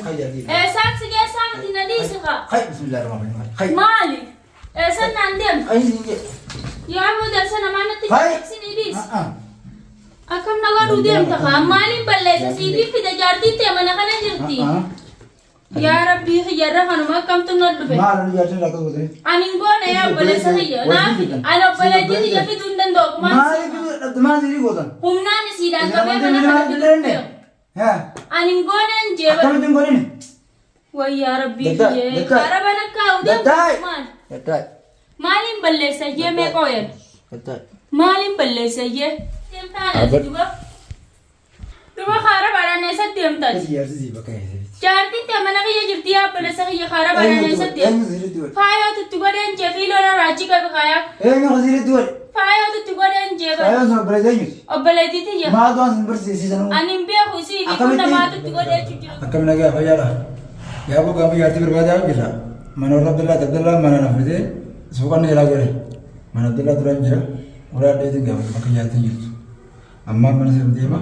ساعة سجى ساعة تنادي سخا خير بسم الله الرحمن الرحيم خير مالي سنة عندهم أي يا عبود سنة ما نتيجة خير سنيديس أكم نقول وديم تخا مالي بلّي سيدي في دجارتي تمنا خنا جرتي يا ربي يا رحمن ما كم تنود به ما أنا جالس لك أقول أنا نقول يا بلّي سهية نافي أنا بلّي جدي يفي دندن دوك ما زيري قدام هم نان سيدا كم أنا خنا ها أنا نقول أنجيب أكمل تقولين ويا ربي يا كاربنا كاودم دتاي مالين بلّي سهية ما كوين دتاي مالين بلّي سهية تبغى خارب على ناس الدم تاج يا زي بكاي جارتي تمنا كي يجرتي أب بلّي سهية خارب على ناس الدم فايا تتقول إن جفيل ولا راجي كبخايا إيه ما خزير الدول فايا تتقول إن جفيل أنا سو بريزانيوس أب بلّي تيجي ما دوان برسي سيزانو أنا مبيا خوسي يكون ما تتقول إن تجري أكمل لك يا فيالا يا أبو كم يارتي بربادة بيلا من رب الله تبدل من أنا فدي سوكان يلا قولي من عبد الله ترى جرا ولا ده تنجح مكان يارتي يجلس أما من سبب ما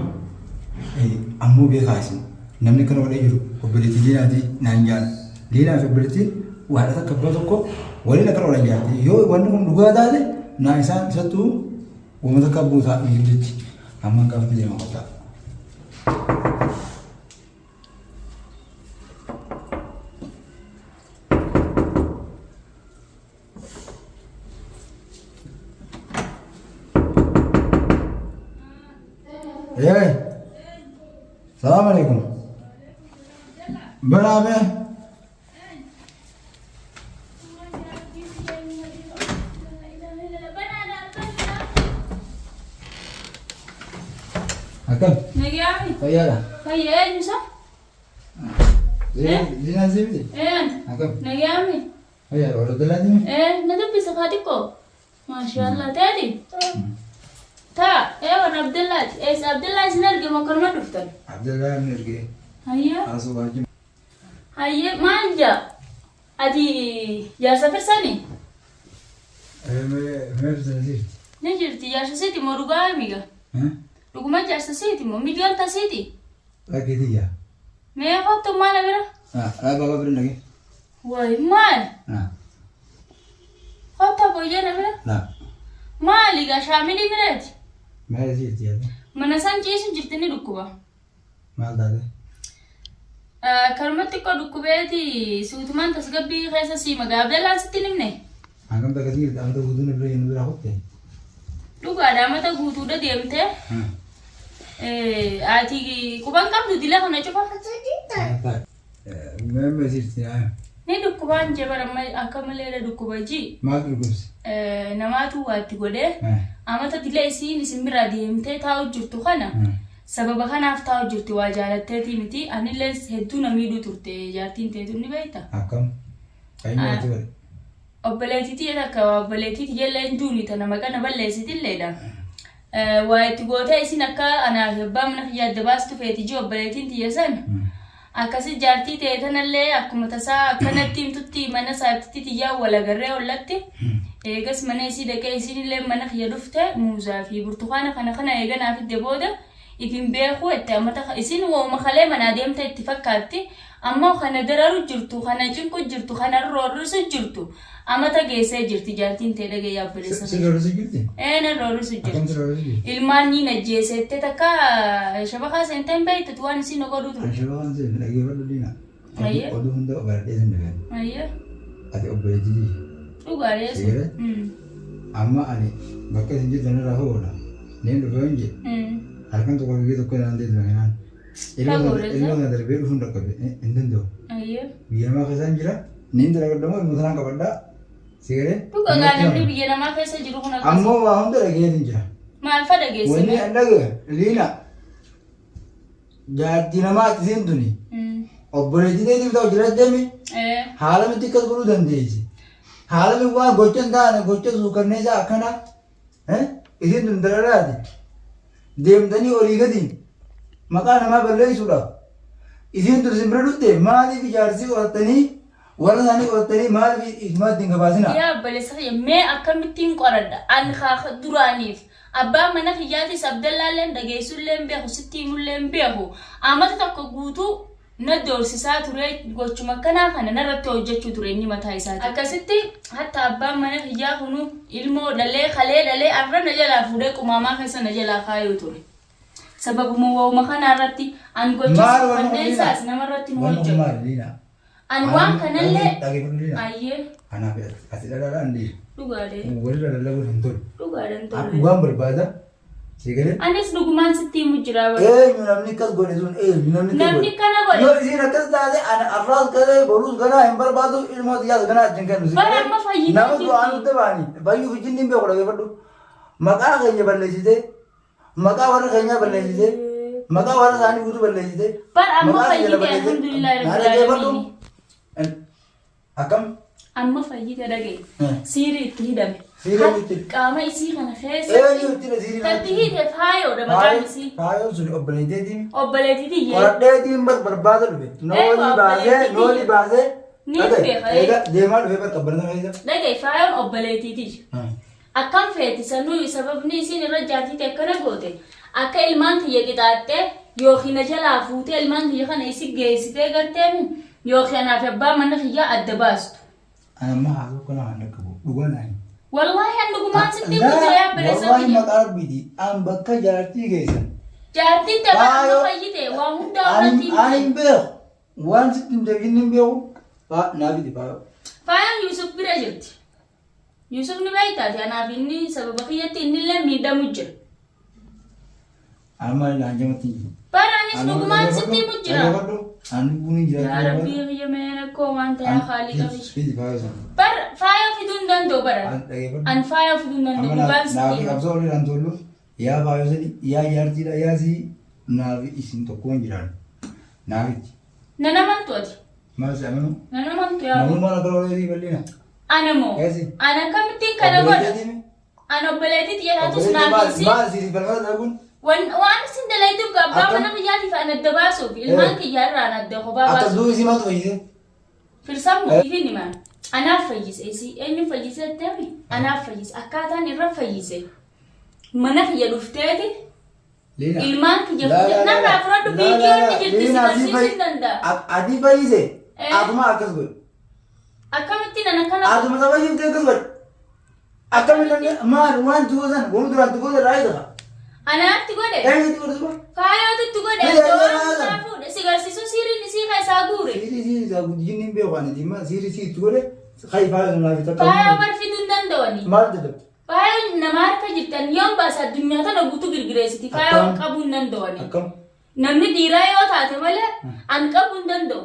أمو بيخاسن نمني كانوا ولا يجرو وبلتي لينا دي نانجال لينا في بلتي وهذا كبرتكو ولا كانوا ولا يارتي يو وانهم نقول هذا نايسان ستو ومتكبر ثا يجلس أما كم في ما قطع إيه السلام عليكم بنامه أكم نجيامي فيالا هيا إيه نسا زين زين إيه أكم نجيامي فيالا ولا دلادي إيه ندبي سفاتيكو ما شاء الله تادي تا إيه وانا عبد الله إيه عبد الله سنرجع مكرمة دفتر عبد الله نرجع هيا أسوق هجم هيا ما أنجا أدي يا سفر سني ما بزنزير نجرتي يا سيتي مرقا ميجا ها رقما جالس سيتي مو مليون تسيتي لا كذي ما يخاطب ما نبرة لا بابا برناكي واي ما خاطب ويا نبرة لا ما لقى شاملي برات ما زيت يا من أسان جيسون جرتني ركوبا ما هذا كرمتك ركوباتي سوتمان تسقبي خيسة سيما قابل لا ستنمني أنا كم تكذير أنا تقولون بري إنه براهوته لو قاعد ما تقول تودا ديمته آتي كوبان كم تدي له هنا شوفه ما زيت يا ني ركوبان جبر ما أكمل له ركوباجي ما تقولش نماتو واتي قده أما تدي سي نسمير ديمته تاو جرتو خنا سبب خنا أفتاو جرتو واجالت تي متي أنا لس هدو نميدو ترتي جارتين تدوني بيتا أكم أي ما تقول obboleettii takka obboleettii jala duuni tana maqana balleessiti leedha waayiti goota isin akka anaaf abbaa mana yaadda baastu feeti ji obboleettiin tiyyasan akkasi jaartii ta'e tanallee akkuma tasaa akkanatti himtutti mana saabtitti tiyyaa walagarree hollatti eegas mana isii dhaqee isinillee mana kiyya dhufte muuzaa fi burtukaana kana eeganaaf idde booda ifin beeku itti ammata isin wooma kalee mana deemta itti fakkaatti amma kana dararu jirtu kana cinku jirtu kana roorrisu jirtu amata geessee jirti jaartiin ta'e dhagee yaabbalessa roorrisu jirti na roorrisu jirti akkamti roorrisu jirti ilmaan ni najjeesette takka shabakaa seenteen beeytatu waan isin ogodhu ture shabakaan seen dhagee ballu diina Ayye oduu hunda baradhee sin dhageen ayye ati obboleettii dhugaareessu amma ani bakka isin jirtan irraa ho'oodha neen dhufee hin jedhe halkan tokko biyya tokko naan deetu dhaganaan ilma kana darbee dhufuun dhaqqabe hin danda'u biyya namaa keessaan jira niin dalagadhamoo ilma sanaan qabadhaa sigaree dhuga namni biyya namaa keessa jiru kun akkas ammoo waa hunda dhageetin jira maal fa dhageessine wanni an dhagaye liina jaartii namaa isin tuni obboleettii ta'eetiif ta'u jira deemi haala miti akkas godhuu dandeessi haala mi waan gocha hin taane gocha suukanneessaa akkana isin tun dararaati deemtanii olii gadi maqaa namaa balleessuudhaaf isin tun simbira dhutte maaliif ijaarsii qorattanii warra isaanii qorattanii maaliif ismaatti hin gabaasina yaa balleessa mee akkamittiin qoradha an haa duraaniif abbaan mana kiyyaatis abdallaalleen dhageessulleen beeku sitti himulleen beeku amata tokko guutuu na doorsisaa ture gochuma kana kana narratti hojjechuu ture inni mataa isaati akkasitti hatta abbaan mana hiyyaa kunu ilmoo dhalee khalee dhalee arra na jalaa fuudhee qumaamaa keessa na jalaa kaayuu ture sababuma waa'uma kana irratti an gochuu fanneensaas namarratti nu hojjetu an waan kanallee ayyee anaaf asii dhadhaadhaan dhii dhugaadhe walii dhadhalabuu hin tolu dhugaadhan tolu dhugaan barbaada sigale anis dhugumaan sitti himu jira namni akkas godhe sun namni kana godhe yoo isiin akkas taate ana arraas galee boruus ganaa hin barbaadu ilmooti yaasa ganaa ajjin kennu bara amma fayyidee nama du'aan udda baanii bayyuu fi jinniin beeku dhageeffadhu maqaa keenya balleessite maqaa warra keenyaa balleessite maqaa warra isaanii guutuu balleessite bara amma fayyidee alhamdulillah rabbil alamin akkam amma fayyidee dhagee siirii itti hidhame qaama isii kana keessa tatti hidhe faayoodha maqaan isii faayoon sun obboleettiitiin obboleettiitii qoradheetiin barbaada dhufe nooli baasee ni beeka deemaa dhufe barqabbarata keessa dhagee faayoon obboleettiitii akkam feeti sanuu sababni isiin irra jaatiite akkana goote akka ilmaan kiyya qixaaxxee yookiin na jalaa fuutee ilmaan kiyya kana isi geessitee garteemi yookiin anaaf abbaa mana kiyyaa adda baastu anamma haasoo kana waan dhaqqabu dhugaan والله عندكم ما تصدقوا يا بلسة والله ما قرب بيدي أنا بكا جارتي جيسا جارتي تبع ما فيته وهم دارتي أنا بيو وان ستين تبين بيو نابي دي باو فاهم يوسف برجت يوسف نبيتات أنا بيني سبب بقية إني لم يدا مجر أنا ما لانجا متي براني سنوك ما تصدق مجر أنا بوني جارتي يا ربي يا مينا كوان تيا خالي كفيش بيدي باو بر فايا في دون دندو برا أن فايا في دون دندو بان نابي أبزول لانتولو يا باو سني يا جارتي لا يا سي نابي إسم تكون جيران نابي نانا من توتي ما سامنو نانا من تويا نمو ما نقول لي بلينا أنا مو أنا كم تين كنا برا أنا بلادي تيا هاتوس نابي سي ما سيري بالغلط أقول وأنا سندلائي تبغى بابا أنا بيجي فأنا الدباسو المال كي يرى أنا الدخوبا باسو أتدوي سي ما تويه في السامو فيني ما أنا فيجيس إيسي إني فيجيس التامي أنا فيجيس أكادني رف فيجيس mana kiyya dhufteeti ilmaan kiyya fudhannaan raafuradu viidiyoon ni jirti si barsiisuun danda'a. Ati fayyise akkuma akkas godhe. Akkamitti nana kana Atuma saba jirti akkas godhe. Akkamitti maal waan tuusan waan duraan tuusan raayidha. anaatti godhe Eenyutti godhe suba? faayootutti godhe doon fuudhe si garsiisu siiriin isii keessaa guure. Siiri isaa guddinni hin beeku ani dhimma siiri siitti godhe kai faayoo naaf takka. Faayoo barfiduu hin danda'ani. Maal jedhamu? Faayoo nama harka jirtan yoon baasa addunyaa tana guutuu girgireessiti faayoo qabuu hin danda'ani. Akkam? Namni dhiiraa yoo taate malee an qabuu hin danda'u.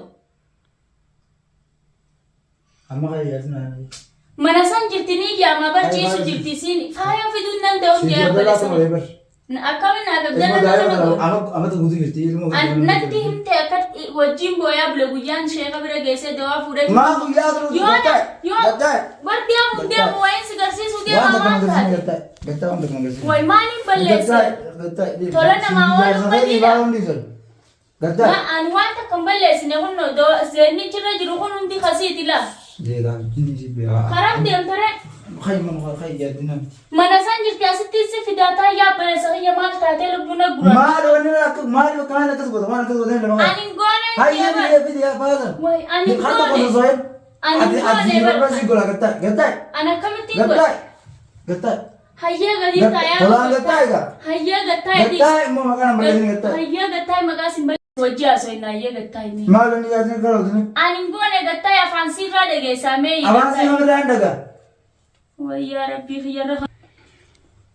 Amma kan yaasnaa. Mana san jirti ni ijaamaa barsiisu jirti siin faayoo fiduu hin danda'u jee balleessa. Akkamiin akka gana amata guutuu jirti ilmoo natti himte akka wajjin booyaa bule guyyaan sheeka bira geessee dawaa fuudhee maa guyyaa turu warti amu deemu wayin si garsiisuu deemaa waan taate way maaliin balleessa tola namaa ooluu badila an waan takka hin balleessine kunno zeennichirra jiru kun hundi kasiiti la karaa deemtare mana san jirti asitti si fidataa yaa balleessa kiyya maal taatee lubbuun gura maal kana tas goota maal tas goota lama anin goone hayya bidiya faada way anin khata ko zoen adi barba si gola gatta ana kamitti goota gatta hayya gadi taaya tola gatta ga hayya gatta gatta mo makana balleessa gatta hayya gatta magasin wajjaa so ina hayya gatta ni maal ni yaasne karo dine anin goone gatta ya fansi ra de geesame avansi ma daga ويا ربي خير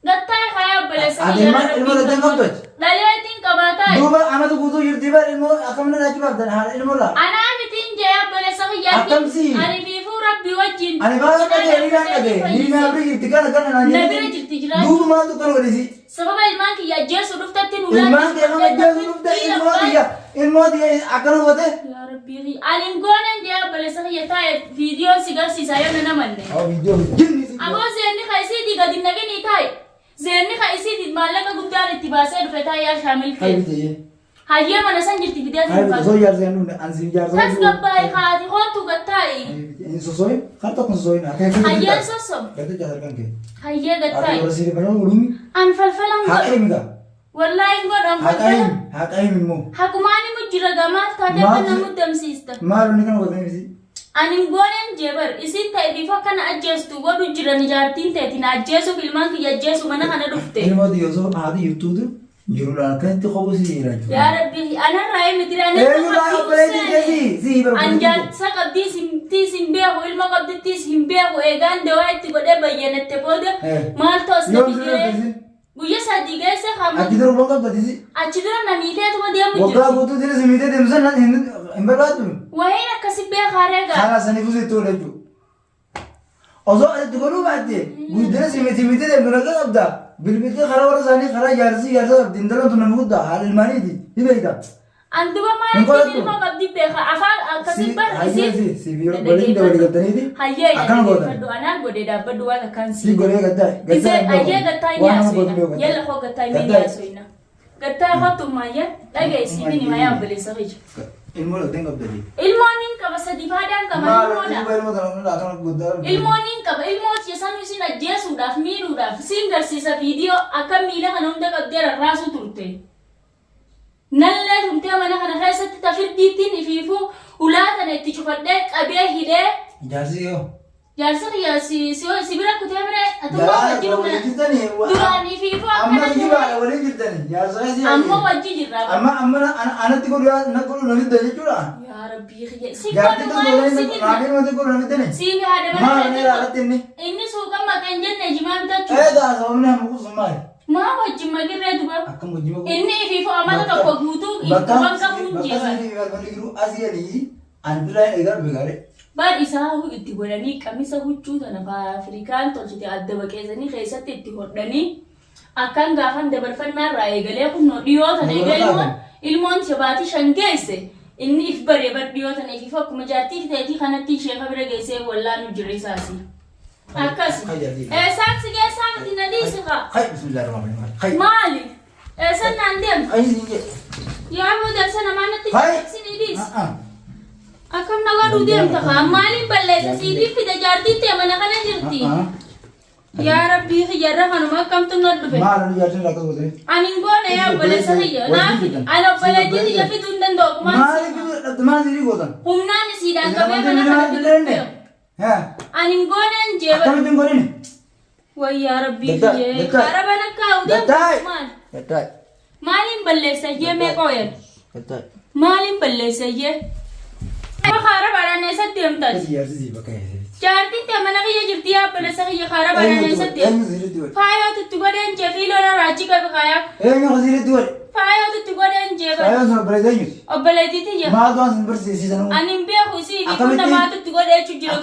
قطعي خيا بلسة أديما المو لدين قبضت دليتين كباتاي دوبا أنا تقولو يرتبا المو أكمل راجع بقدر هذا المو لا أنا متين جاي بلسة خيا أكمسي أنا في فور ربي وجين أنا بعد كده ليه ما أبغى يرتكا نكنا نبي جرتي دوبا ما تقول وليسي سبب المانك يا جيس رفتتين ولا المانك يا ما جيس رفتة المو دي أكلوا وده يا ربي أنا نقول جاي بلسة خيا تاي فيديو سيجار سيسايا نمني أو فيديو جنني أبو زيني خايسيدي قد النجني تاي زيني خايسيدي مالك قدار اتباسه رفتها يا شامل كي هيا ما نسنجر تبدأ هاي زوج يار زينو أنزين يار زوج بس قبائي خاتي خاتو قطعي إنسوسوي خاتو كنسوي هيا سوسم كده جالر كان كي هيا قطعي أتى ورسيلي بنو ولومي أن فلفلان هاي ميدا Wallahi godhan Haqaim immoo. Hakumaani mujjira gamaa taatee kan namu damsiista. Maal inni kana godhan ibsi? Ani goonen jebar isin ta'e bifa kana ajjeestu godhu jiran ijaartiin ta'etiin ajjeesuuf ilmaan kiyya ajjeesu mana kana dhufte. Ilmooti yoo soo haati jirtuutu jiruudhaan kan itti qobusi jira. Yaa Rabbi anarraa miti dhaan anjaatsa qabdii simtii beeku ilma qabdittii sim beeku eegaan dawaa itti godhee bayyanette booda maal ta'us na biyee guyya sadii geesse qabu. Achi dura boqon qabdisi. Achi dura namiiteetuma deemu jiru. Waggaa guutuu dira simiitee deemsan hin barbaadu. Wahiin akkasi beekaaree gaa. Karaa saniifus itti oola jechuudha. Osoo itti godhuu baatte guddina simiitee deemtu nagaa qabda. Bilbiltee karaa warra isaanii karaa jaarsa qabdi intalantu nama guddaa haala ilmaaniiti ni beekta. Anduba maaliif ilma qabdi beeka afaan akkasii barreessi. Sibiira waliin dabalii galtaniiti. Hayyee akkana gootan. fadhu anaan godhee dhaabbadhu waan akkaan Si godhee gaddaa. Hayyee gattaa inni haasofna. Yalla koo gattaa inni haasofna. Gattaa kottummaa yaa dhageessi inni ma yaa obboleessa hojii. Ilmoo lafteen qabdanii. Ilmooniin qaba sadii faadaan qaba ilmoodha. Ilmooniin qaba ilmooti yesan isin ajjeesuudhaaf miidhuudhaaf siin garsiisa viidiyoo akka miila kana hunda qabdee rarraasuu turte. Nallee tumtee mana kana keessatti tafirdiittiin ifiifuu ulaatan itti cufadhee qabee hidhee. Jaarsi yoo. Jaarsa kiyyaa si bira kutee bira atummaa wajjin duraan ifiifuu amma jibaadha waliin jirtanii jaarsa si amma wajji jirra. amma anatti godhu namidda jechuudha. Yaa Rabbii kiyya si Jaarti godhu tokko maal waliin si maatiin wanti godhu namiddani. Siimi haadha Maal mana inni ilaalatti inni. inni suuqa maqaan jenne jimaan tachu. Eegaa sababni hamma kuusun maali? Maa wajjin magirree duba. Akkam wajjima godhu. Inni ifiifuu amata tokko guutuu ifuufan qabuun jeeban. Bakka sanii balballi jiru asii alii ani biraa eegaa beekaare. Baad isaa itti godhanii qamisa huccuu tana Afrikaan tolchite adda baqeessanii keessatti itti hodhanii akkan gaafan dabarfannaa irraa eegalee kunnoo dhiyoo tana eegalee ilmoon shabaatii shan geesse inni if baree bar dhiyoo tana ifiif akkuma jaartii fiteetii kanatti sheeka bira geessee wallaanu jirre isaasi. Akkas eessaatti geessaa miti na dhiisika. Hai bismillahirrahmanirrahim. Maali? Eessan naan deemu? Hai sinje. Yaa boodarsa namaa natti Hai. fiteeksini dhiis. Akkam nagaa deemta kaa maaliin balleessa siitii fide jaartii ta'e mana kana jirti. Yaa Rabbii xiyyaarra kanuma akkamtu na dhufe. Maal ani jaartin akka goote? Ani ngoona yaa obboleessa xiyya. Naaf ani obboleettii xiyya fiduu hin danda'u. Maal sirii gootan? Humnaan isiidhaan qabee mana kana fiduu. Ani ngoonaan jeeba. Akkamittiin godhini? Wayyaa Rabbii xiyye. Kaara bana kaa'u deemu maal? Gattaay. Maaliin balleessa iyyee meeqa oyan? Gattaay. Maaliin balleessa iyyee? Kaara baadhaan eessatti deemtas? Jaarsi sii bakka eessatti. Jaartiin ta'e mana kiyya jirti yaa obboleessa kiyya kaara baadhaan eessatti deemu? Eenyu sirriitti godhe? Faayootu itti godheen jee fiiloon raajii qabu kaayaa. Eenyu sirriitti godhe? Faayootu itti godheen jee bara. Faayaan sun obboleessa eenyuti? Obboleettii tiyya. Maal waan sin barsiisisan? Ani hin beeku isii fi kun namaatu itti godhee jira.